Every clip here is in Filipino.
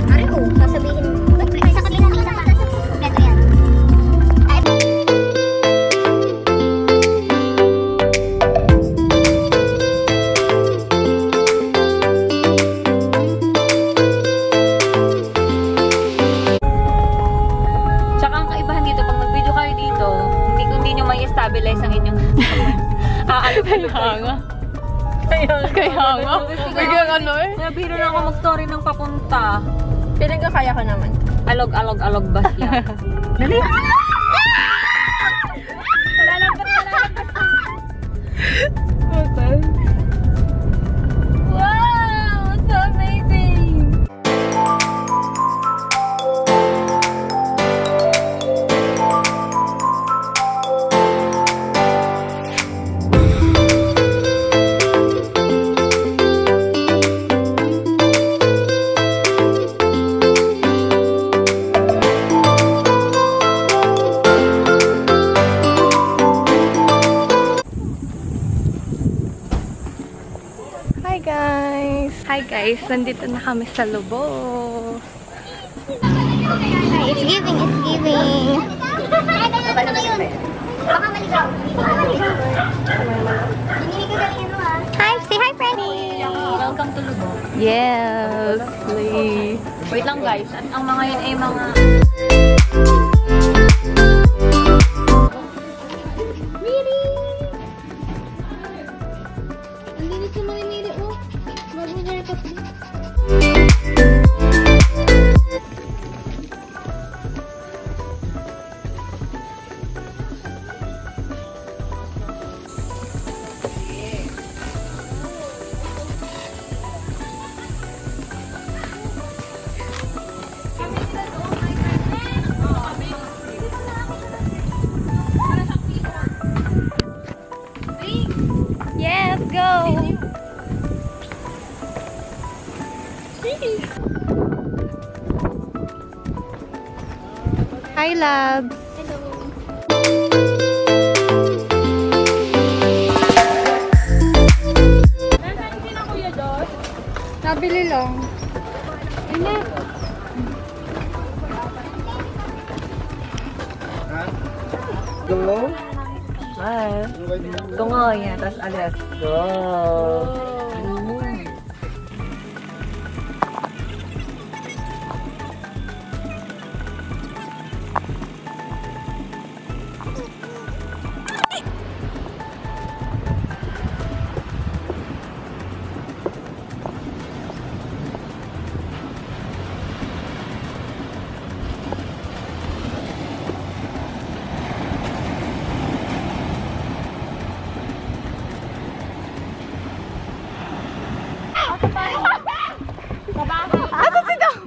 Ariho, sasabihin mo. May sa kanila ng isa pa. Kompleto yan. Tsaka ang kaibahan dito, pag nag-video kayo dito, hindi nyo may stabilize ang inyong aalog-alog kayo. Kaya nga. Biglang ano eh. Nabiro na ako mag-story ng papunta. Pinagkakaya ka naman. Alog-alog-alog ba siya? Dali! Wow! So amazing! Hi guys, nandito na kami sa Lobo. Hi, it's giving, it's giving. Baka maligaw. Hi, say hi, Freddy. Welcome to Lobo. Yes, Wait lang guys, ang mga yun ay mga... yes, go! Hi, Labs! Nabili lang. Go. Hi. Tungo yan, tapos alas. Go. Asa si Dom?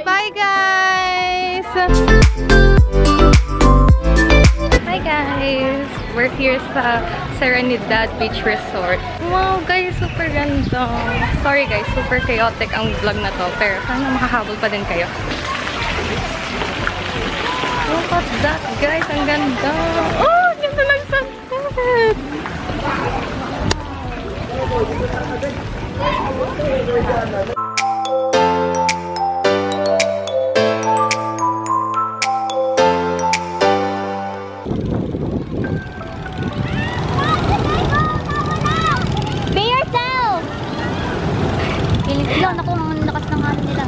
Bye guys! Hi guys! We're here sa Serenidad Beach Resort. Wow guys, super ganda. Sorry guys, super chaotic ang vlog na to. Pero sana makahabol pa din kayo. Look at that guys, ang ganda. Oh, ganda ng sunset. Be yourself! Piling naku, ang lakas ng ano nila.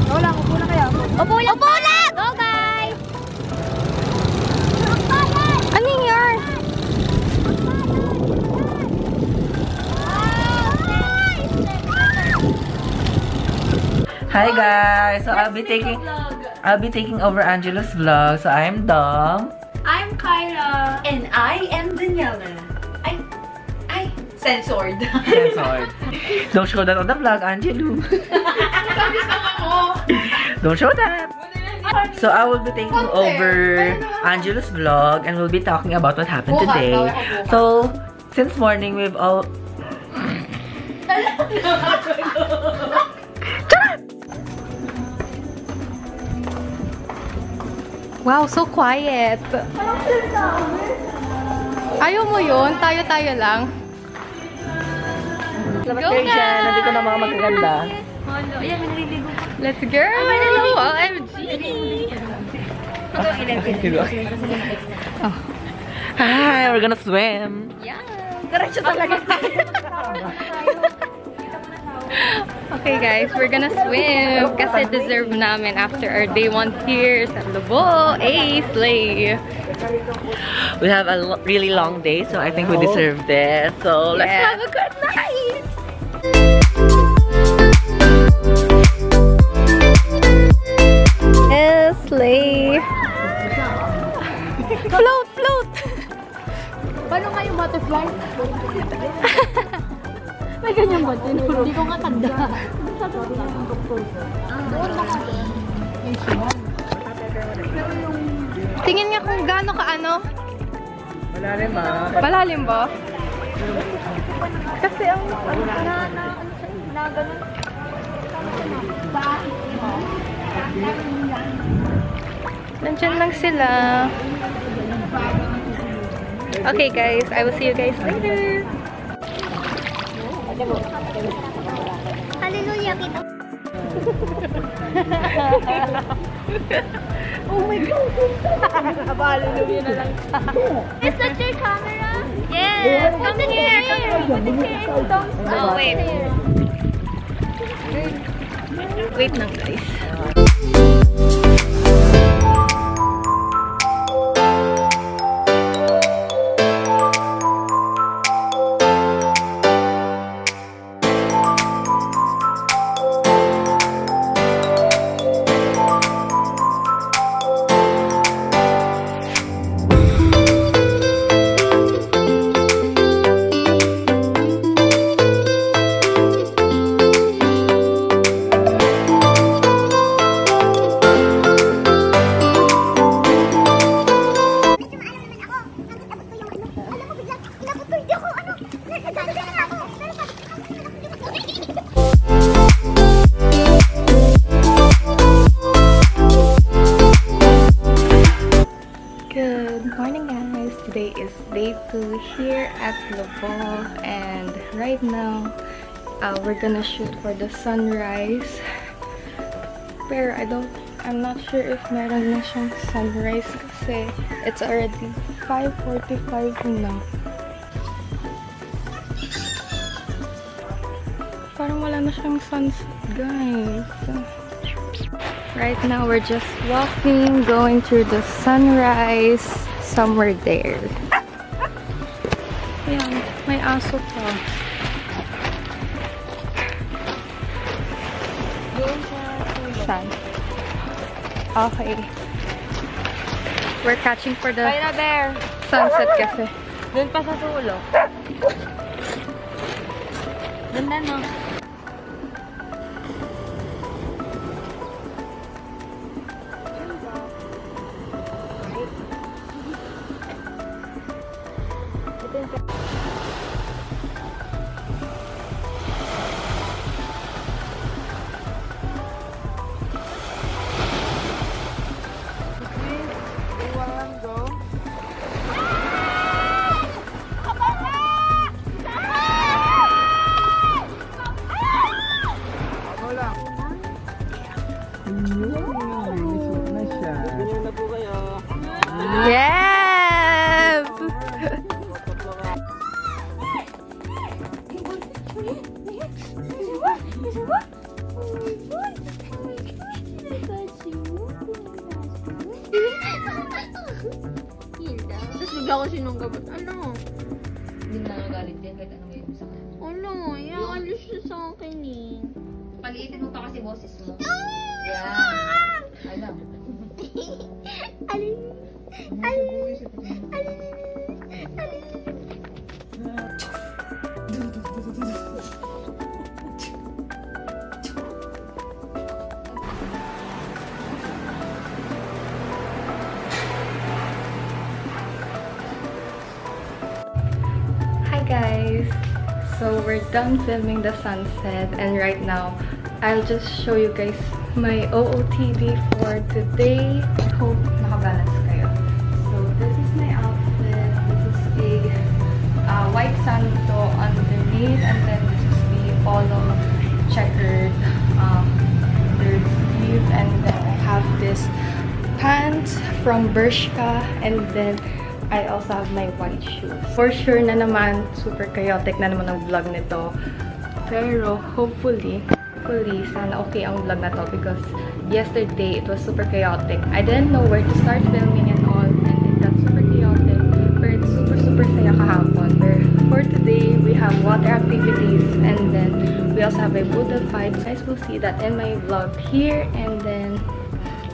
Wala, upo na kaya. Upo lang! Upo lang! Go guys! Ano yan? Hi guys. So I'll be taking over Angelo's vlog. So I'm Dom. I'm Kyra. And I am Daniela. I censored. Censored. Don't show that on the vlog, Angelo. Don't show that. So I will be taking over Angelo's vlog and we'll be talking about what happened today. So since morning we've all Wow, so quiet. Ayaw mo yun? Tayo-tayo lang. Nandito na mga magaganda. Let's go! OMG! Oh. Hi, we're gonna swim. Yeah! Diretso talaga tayo. Okay guys, we're gonna swim kasi deserve namin after our day 1 here sa Lobo. Slay! We have a really long day, so I think we deserve this. So let's have a good night! Slay! Float! Float! Paano nga yung butterfly? May ganyan ba? Hindi ko nga tanda. Tingin nga kung gaano ka ano? Malalim ba? Malalim ba? Kasi ang na ganun. Nandyan lang sila. Okay guys, I will see you guys later. Hallelujah, kita. Oh my God! Hallelujah na lang. Is that your camera? Yes! Come here! Come here! Oh, wait. Wait lang guys. Good morning guys! Today is day 2 here at Lobo and right now we're gonna shoot for the sunrise. Pero I'm not sure if meron na siyang sunrise kasi it's already 5:45 na. Parang wala na siyang sunset guys. Right now, we're just walking, going through the sunrise, somewhere there. Ayan, may aso pa. Saan? Okay. We're catching for the sunset kasi. Doon pa sa tulo. Ganda no? Yes! Tapos bigla ko sinunggabat. Ano? Hindi na nagalit din kahit ano may sa kanya. Ano? Iaalis siya sa akin eh. Paliitin mo pa kasi boses mo. Yan. Alam. Alin? Alin? Alin? Alin? guys! So we're done filming the sunset and right now I'll just show you guys my OOTD for today. Hope nakabalance kayo. So this is my outfit. This is a white sando underneath and then this is the polo checkered third sleeve and then I have this pants from Bershka and then I also have my white shoes. For sure na naman, super chaotic na naman ang vlog nito. Pero hopefully, sana okay ang vlog na to because yesterday it was super chaotic. I didn't know where to start filming and all and it got super chaotic. But it's super saya kahapon. But for today, we have water activities and then we also have a Buddha fight. You guys will see that in my vlog here and then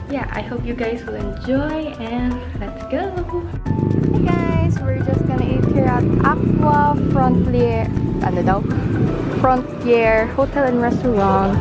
yeah, I hope you guys will enjoy and let's go! Hey guys, we're just gonna eat here at Aqua Frontier, Frontier Hotel and Restaurant.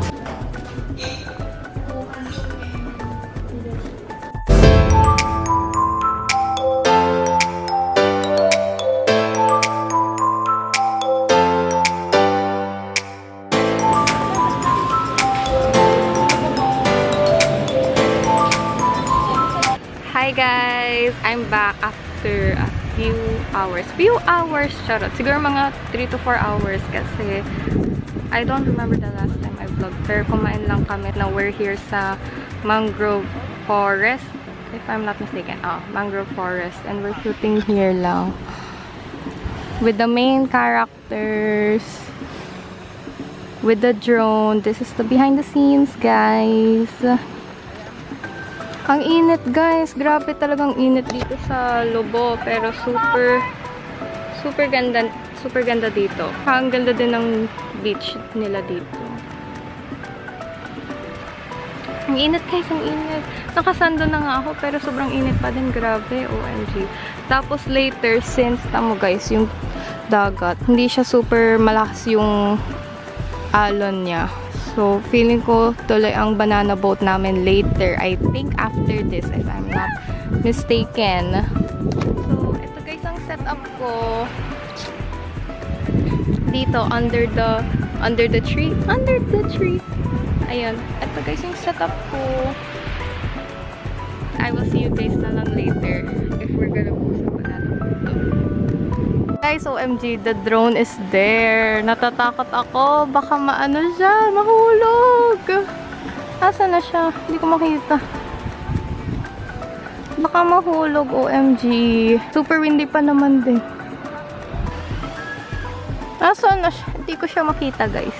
Hi guys! I'm back after a few hours. Shoutout. Siguro mga 3 to 4 hours kasi I don't remember the last time I vlogged. Pero kumain lang kami na we're here sa Mangrove Forest. If I'm not mistaken. Mangrove Forest. And we're shooting here lang. With the main characters. With the drone. This is the behind the scenes guys. Ang init guys, grabe talagang init dito sa Lobo pero super ganda dito. Ang ganda din ng beach nila dito. Ang init guys, ang init. Nakasando na nga ako pero sobrang init pa din, grabe, OMG. Tapos later, since tamo guys, yung dagat, hindi siya super malakas yung alon niya. So, feeling ko tuloy ang banana boat namin later. I think after this, if I'm not mistaken. So, ito guys ang setup ko. Dito, under the tree. Ayun. Ito guys yung setup ko. I will see you guys na lang later if we're gonna go sa banana boat. Guys, OMG, the drone is there. Natatakot ako. Baka maano siya, mahulog. Asa na siya? Hindi ko makita. Baka mahulog, OMG. Super windy pa naman din. Asa na siya? Hindi ko siya makita, guys.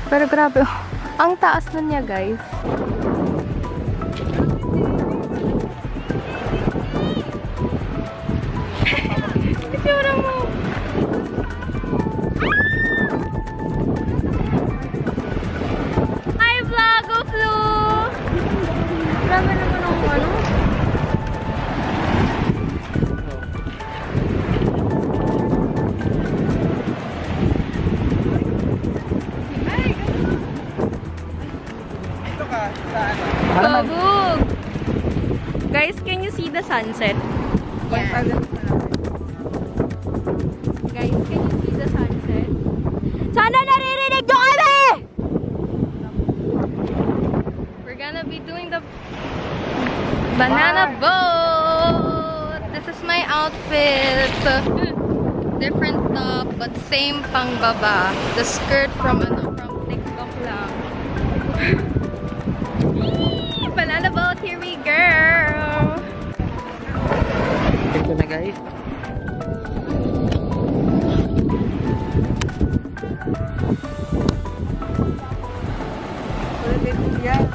Pero grabe, ang taas na niya, guys. Kabog! Guys, can you see the sunset? Yeah. Guys, can you see the sunset? Sana naririnig nyo kami! We're gonna be doing the banana boat! This is my outfit. Different top, but same pang baba. The skirt from TikTok lang. Banana boat, here we go! Ito na guys. Yeah.